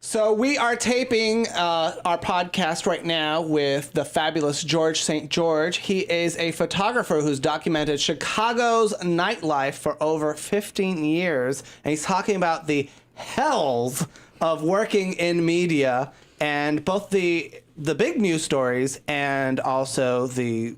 So we are taping our podcast right now with the fabulous George St. George. He is a photographer who's documented Chicago's nightlife for over 15 years. And he's talking about the hells of working in media and both the big news stories and also the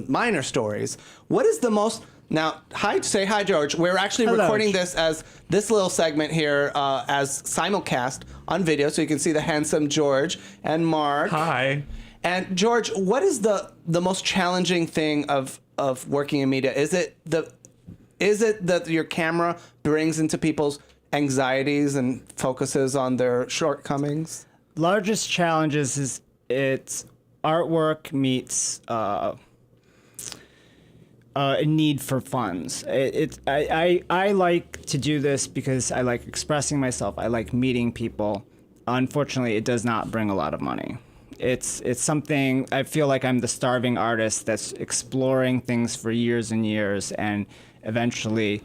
minor stories. What is the most... Now, say hi, George. We're actually Hello. recording this as this little segment here as simulcast on video, so you can see the handsome George and Mark. Hi. And George, what is the most challenging thing of working in media? Is it that your camera brings into people's anxieties and focuses on their shortcomings? Largest challenges is it's artwork meets a need for funds. I like to do this because I like expressing myself. I like meeting people. Unfortunately, it does not bring a lot of money. It's something, I feel like I'm the starving artist that's exploring things for years and years, and eventually,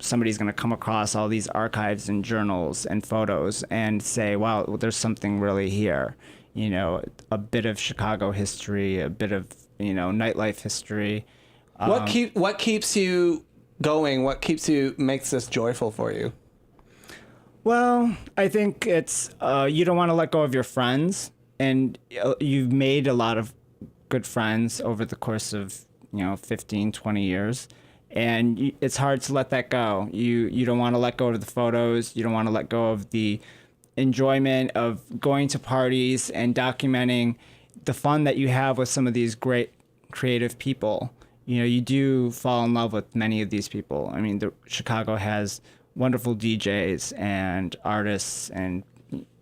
somebody's going to come across all these archives and journals and photos and say, wow, there's something really here. A bit of Chicago history, a bit of, nightlife history. What keeps you going? What makes this joyful for you? Well, I think it's you don't want to let go of your friends, and you've made a lot of good friends over the course of 15, 20 years, and it's hard to let that go. You don't want to let go of the photos. You don't want to let go of the enjoyment of going to parties and documenting the fun that you have with some of these great creative people. You do fall in love with many of these people. I mean, Chicago has wonderful DJs and artists and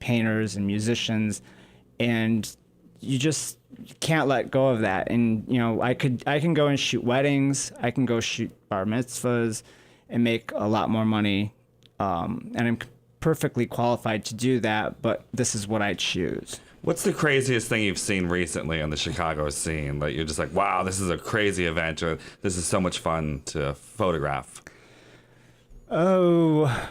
painters and musicians, and you just can't let go of that. And I can go and shoot weddings, I can go shoot bar mitzvahs, and make a lot more money. And I'm perfectly qualified to do that, but this is what I choose. What's the craziest thing you've seen recently on the Chicago scene? Like you're just like, wow, this is a crazy event, or this is so much fun to photograph. Oh,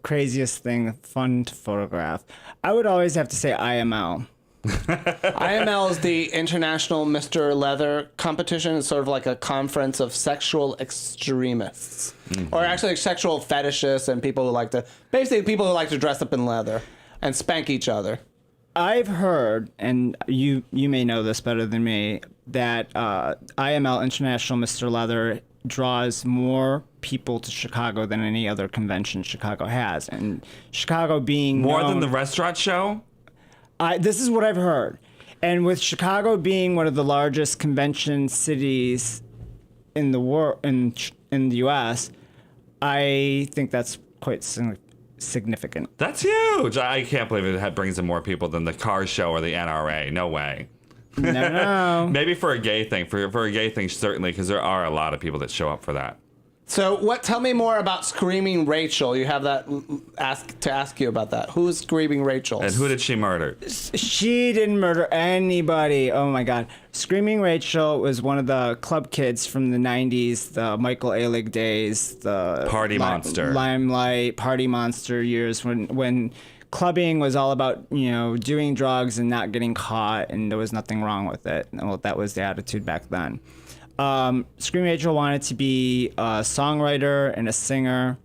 craziest thing, fun to photograph. I would always have to say IML. IML is the International Mr. Leather competition. It's sort of like a conference of sexual extremists. Mm-hmm. Or actually sexual fetishists and people who like to dress up in leather and spank each other. I've heard, and you may know this better than me, that IML, International Mr. Leather, draws more people to Chicago than any other convention Chicago has. And Chicago being more than the restaurant show? This is what I've heard. And with Chicago being one of the largest convention cities in the world, in the U.S., I think that's quite significant. That's huge. I can't believe it brings in more people than the car show or the NRA. No way. No. Maybe for a gay thing. For a gay thing, certainly, because there are a lot of people that show up for that. So tell me more about Screaming Rachel. You have that to ask you about that. Who's Screaming Rachel? And who did she murder? She didn't murder anybody. Oh my God. Screaming Rachel was one of the club kids from the 90s, the Michael Ehrlich days, the Party Monster. Limelight, Party Monster years when clubbing was all about, doing drugs and not getting caught, and there was nothing wrong with it. Well, that was the attitude back then. Screaming Rachel wanted to be a songwriter and a singer.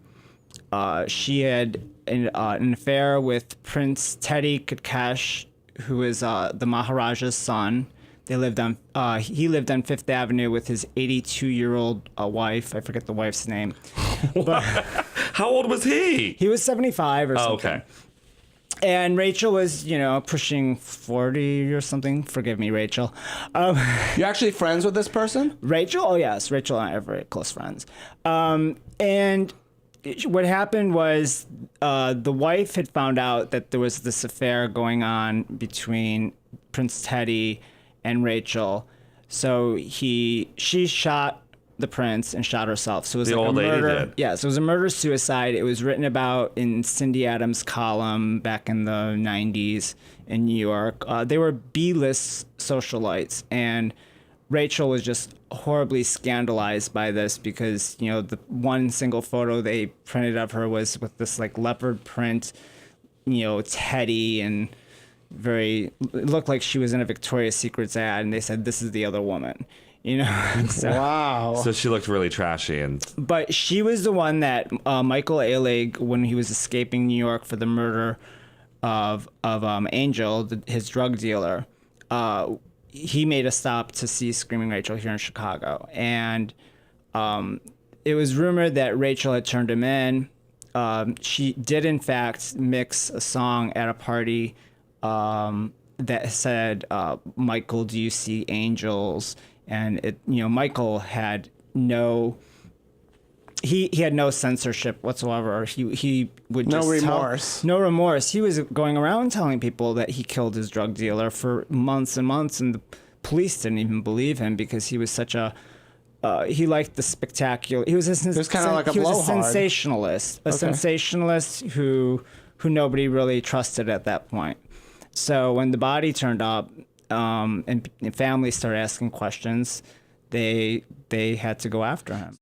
She had an affair with Prince Teddy Kutkesh, who is the Maharaja's son. He lived on Fifth Avenue with his 82-year-old wife. I forget the wife's name. But how old was he? He was 75 or something. Oh, okay. And Rachel was, pushing 40 or something. Forgive me, Rachel. You're actually friends with this person? Rachel? Oh, yes. Rachel and I are very close friends. And what happened was the wife had found out that there was this affair going on between Prince Teddy and Rachel. So she shot the prince and shot herself. So it was the like old a murder. lady did. Yeah, so it was a murder-suicide. It was written about in Cindy Adams' column back in the 90s in New York. They were B-list socialites, and Rachel was just horribly scandalized by this because, the one single photo they printed of her was with this like leopard print Teddy and very, it looked like she was in a Victoria's Secrets ad, and they said, this is the other woman, So, Wow. So she looked really trashy, and but she was the one that Michael Alig, when he was escaping New York for the murder of Angel, his drug dealer, he made a stop to see Screaming Rachel here in Chicago, and it was rumored that Rachel had turned him in. She did in fact mix a song at a party that said, "Michael, do you see angels?" And Michael had he had no censorship whatsoever. He would No just remorse. no remorse. He was going around telling people that he killed his drug dealer for months and months, and the police didn't even believe him because he was such a he liked the spectacular. He was kinda like a he was a blowhard. sensationalist, sensationalist who nobody really trusted at that point. So when the body turned up, and families started asking questions, they had to go after him.